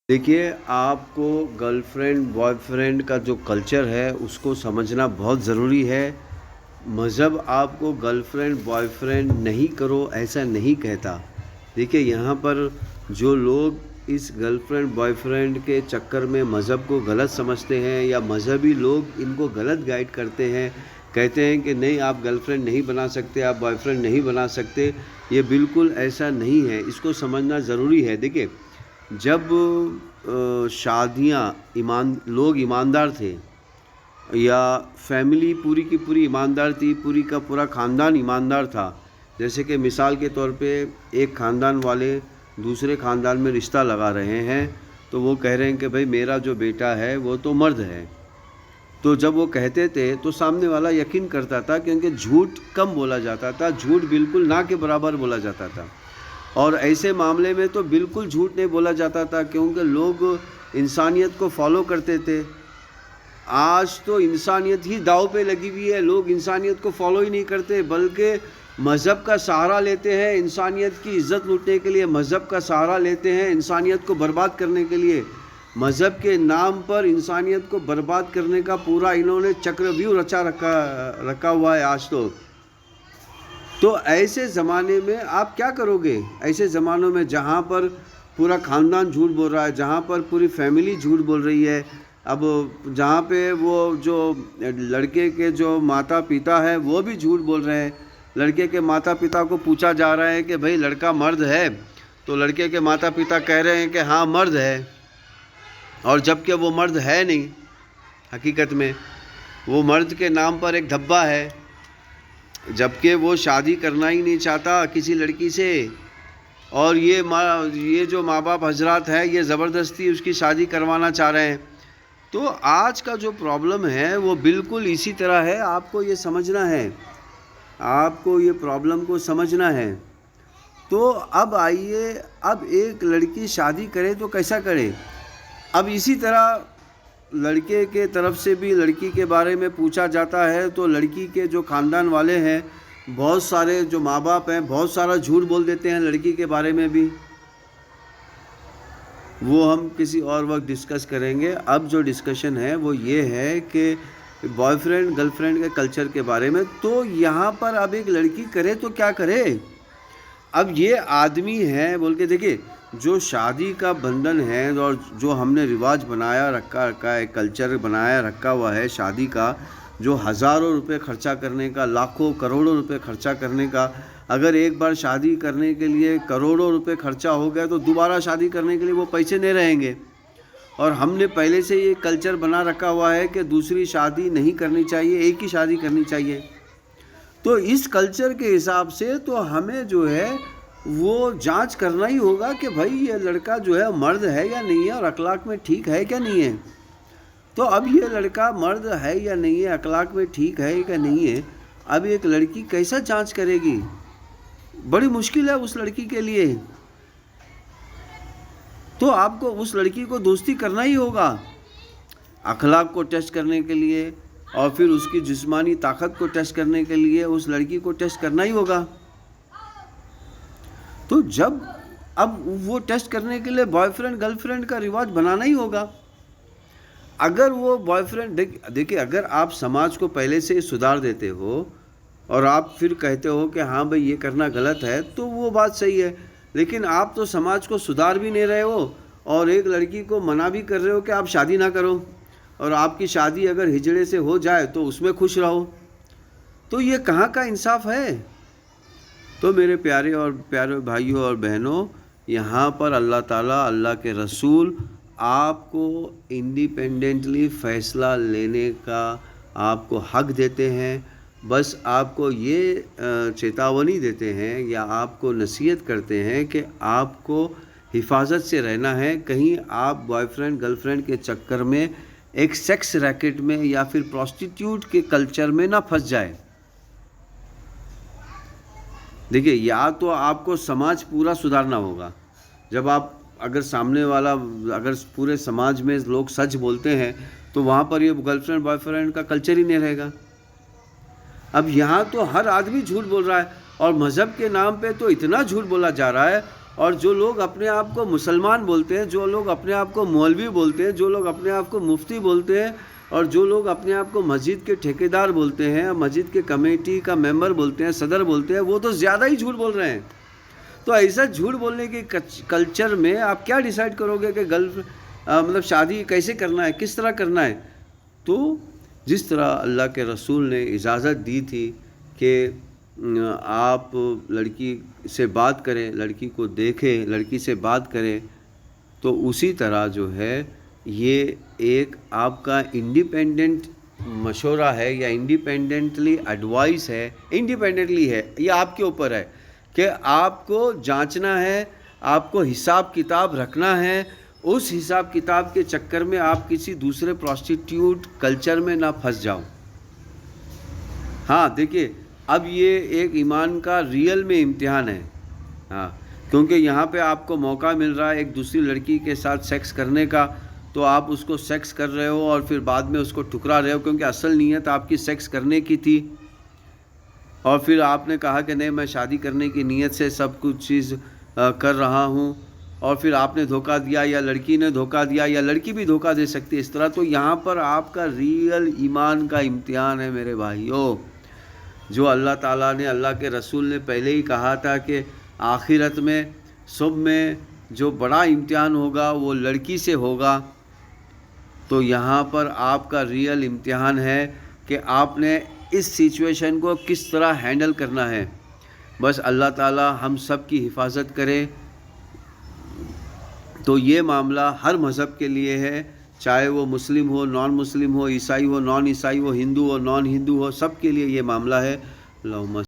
देखिए, आपको girlfriend boyfriend का जो कल्चर है उसको समझना बहुत ज़रूरी है। मज़हब आपको गर्लफ्रेंड बॉयफ्रेंड नहीं करो ऐसा नहीं कहता। देखिए, यहाँ पर जो लोग इस गर्लफ्रेंड बॉयफ्रेंड के चक्कर में मज़हब को गलत समझते हैं या मज़हबी लोग इनको गलत गाइड करते हैं, कहते हैं कि नहीं आप गर्लफ्रेंड नहीं बना सकते, आप बॉयफ्रेंड नहीं बना सकते, ये बिल्कुल ऐसा नहीं है, इसको समझना ज़रूरी है। देखिए, जब शादियाँ लोग ईमानदार थे या फैमिली पूरी की पूरी ईमानदार थी, पूरी का पूरा ख़ानदान ईमानदार था। जैसे कि मिसाल के तौर पे एक ख़ानदान वाले दूसरे ख़ानदान में रिश्ता लगा रहे हैं, तो वो कह रहे हैं कि भाई मेरा जो बेटा है वो तो मर्द है। तो जब वो कहते थे तो सामने वाला यकीन करता था, क्योंकि झूठ कम बोला जाता था, झूठ बिल्कुल ना के बराबर बोला जाता था। और ऐसे मामले में तो बिल्कुल झूठ नहीं बोला जाता था, क्योंकि लोग इंसानियत को फॉलो करते थे। आज तो इंसानियत ही दांव पे लगी हुई है, लोग इंसानियत को फॉलो ही नहीं करते, बल्कि मज़हब का सहारा लेते हैं इंसानियत की इज़्ज़त लूटने के लिए, मज़हब का सहारा लेते हैं इंसानियत को बर्बाद करने के लिए। मज़हब के नाम पर इंसानियत को बर्बाद करने का पूरा इन्होंने चक्रव्यूह रखा हुआ है आज तो ऐसे ज़माने में आप क्या करोगे? ऐसे ज़मानों में जहाँ पर पूरा ख़ानदान झूठ बोल रहा है, जहाँ पर पूरी फैमिली झूठ बोल रही है, अब जहाँ पे वो जो लड़के के जो माता पिता है वो भी झूठ बोल रहे हैं। लड़के के माता पिता को पूछा जा रहा है कि भाई लड़का मर्द है, तो लड़के के माता पिता कह रहे हैं कि हाँ मर्द है, और जबकि वो मर्द है नहीं। हकीकत में वो मर्द के नाम पर एक धब्बा है, जबकि वो शादी करना ही नहीं चाहता किसी लड़की से, और ये जो माँ बाप हजरात है ये ज़बरदस्ती उसकी शादी करवाना चाह रहे हैं। तो आज का जो प्रॉब्लम है वो बिल्कुल इसी तरह है, आपको ये समझना है, आपको ये प्रॉब्लम को समझना है। तो अब आइए, अब एक लड़की शादी करे तो कैसा करे? अब इसी तरह लड़के के तरफ से भी लड़की के बारे में पूछा जाता है, तो लड़की के जो ख़ानदान वाले हैं, बहुत सारे जो माँ बाप हैं, बहुत सारा झूठ बोल देते हैं लड़की के बारे में भी। वो हम किसी और वक्त डिस्कस करेंगे। अब जो डिस्कशन है वो ये है कि बॉयफ्रेंड गर्लफ्रेंड के कल्चर के बारे में। तो यहाँ पर अब एक लड़की करे तो क्या करे? अब ये आदमी है बोल के देखिए, जो शादी का बंधन है और जो हमने रिवाज बनाया रखा है, कल्चर बनाया रखा हुआ है शादी का, जो हज़ारों रुपए खर्चा करने का, लाखों करोड़ों रुपए खर्चा करने का, अगर एक बार शादी करने के लिए करोड़ों रुपए खर्चा हो गया तो दोबारा शादी करने के लिए वो पैसे नहीं रहेंगे। और हमने पहले से ये कल्चर बना रखा हुआ है कि दूसरी शादी नहीं करनी चाहिए, एक ही शादी करनी चाहिए। तो इस कल्चर के हिसाब से तो हमें जो है वो जांच करना ही होगा कि भाई ये लड़का जो है मर्द है या नहीं है, और अखलाक में ठीक है क्या नहीं है। तो अब ये लड़का मर्द है या नहीं है, अखलाक में ठीक है क्या नहीं है, अब एक लड़की कैसा जांच करेगी? बड़ी मुश्किल है उस लड़की के लिए। तो आपको उस लड़की को दोस्ती करना ही होगा, अखलाक को टेस्ट करने के लिए, और फिर उसकी जिस्मानी ताकत को टेस्ट करने के लिए उस लड़की को टेस्ट करना ही होगा। तो जब अब वो टेस्ट करने के लिए बॉयफ्रेंड गर्लफ्रेंड का रिवाज बनाना ही होगा। अगर वो बॉयफ्रेंड देखिए, अगर आप समाज को पहले से सुधार देते हो और आप फिर कहते हो कि हाँ भाई ये करना गलत है, तो वो बात सही है। लेकिन आप तो समाज को सुधार भी नहीं रहे हो और एक लड़की को मना भी कर रहे हो कि आप शादी ना करो, और आपकी शादी अगर हिजड़े से हो जाए तो उसमें खुश रहो। तो ये कहाँ का इंसाफ है? तो मेरे प्यारे भाइयों और बहनों, यहाँ पर अल्लाह ताला, अल्लाह के रसूल आपको इंडिपेंडेंटली फ़ैसला लेने का आपको हक देते हैं। बस आपको ये चेतावनी देते हैं या आपको नसीहत करते हैं कि आपको हिफाजत से रहना है, कहीं आप बॉयफ्रेंड गर्लफ्रेंड के चक्कर में एक सेक्स रैकेट में या फिर प्रोस्टिट्यूट के कल्चर में ना फंस जाए। देखिए, या तो आपको समाज पूरा सुधारना होगा। जब आप अगर सामने वाला, अगर पूरे समाज में लोग सच बोलते हैं तो वहाँ पर ये गर्लफ्रेंड बॉयफ्रेंड का कल्चर ही नहीं रहेगा। अब यहाँ तो हर आदमी झूठ बोल रहा है, और मज़हब के नाम पे तो इतना झूठ बोला जा रहा है اور جو لوگ اپنے آپ کو مسلمان بولتے ہیں، جو لوگ اپنے آپ کو مولوی بولتے ہیں، جو لوگ اپنے آپ کو مفتی بولتے ہیں، اور جو لوگ اپنے آپ کو مسجد کے ٹھیکیدار بولتے ہیں، مسجد کے کمیٹی کا ممبر بولتے ہیں، صدر بولتے ہیں، وہ تو زیادہ ہی جھوٹ بول رہے ہیں۔ تو ایسا جھوٹ بولنے کے کلچر میں آپ کیا ڈیسائیڈ کرو گے کہ مطلب شادی کیسے کرنا ہے، کس طرح کرنا ہے؟ تو جس طرح اللہ کے رسول نے اجازت دی تھی کہ آپ لڑکی سے بات کریں، لڑکی کو دیکھیں، لڑکی سے بات کریں، تو اسی طرح جو ہے یہ ایک آپ کا انڈیپینڈنٹ مشورہ ہے یا انڈیپینڈنٹلی ایڈوائس ہے، انڈیپینڈنٹلی ہے، یہ آپ کے اوپر ہے کہ آپ کو جانچنا ہے، آپ کو حساب کتاب رکھنا ہے۔ اس حساب کتاب کے چکر میں آپ کسی دوسرے پروسٹیٹیوٹ کلچر میں نہ پھنس جاؤ۔ ہاں دیکھیے، اب یہ ایک ایمان کا ریئل میں امتحان ہے، ہاں، کیونکہ یہاں پہ آپ کو موقع مل رہا ہے ایک دوسری لڑکی کے ساتھ سیکس کرنے کا، تو آپ اس کو سیکس کر رہے ہو اور پھر بعد میں اس کو ٹھکرا رہے ہو، کیونکہ اصل نیت آپ کی سیکس کرنے کی تھی، اور پھر آپ نے کہا کہ نہیں میں شادی کرنے کی نیت سے سب کچھ چیز کر رہا ہوں، اور پھر آپ نے دھوکہ دیا یا لڑکی نے دھوکہ دیا یا لڑکی بھی دھوکہ دے سکتی ہے اس طرح۔ تو یہاں پر آپ کا ریئل ایمان کا امتحان ہے میرے بھائیوں، جو اللہ تعالیٰ نے، اللہ کے رسول نے پہلے ہی کہا تھا کہ آخرت میں سب میں جو بڑا امتحان ہوگا وہ لڑکی سے ہوگا۔ تو یہاں پر آپ کا ریئل امتحان ہے کہ آپ نے اس سچویشن کو کس طرح ہینڈل کرنا ہے۔ بس اللہ تعالیٰ ہم سب کی حفاظت کرے۔ تو یہ معاملہ ہر مذہب کے لیے ہے، چاہے وہ مسلم ہو، نان مسلم ہو، عیسائی ہو، نان عیسائی ہو، ہندو ہو، نان ہندو ہو، سب کے لیے یہ معاملہ ہے۔ اللہم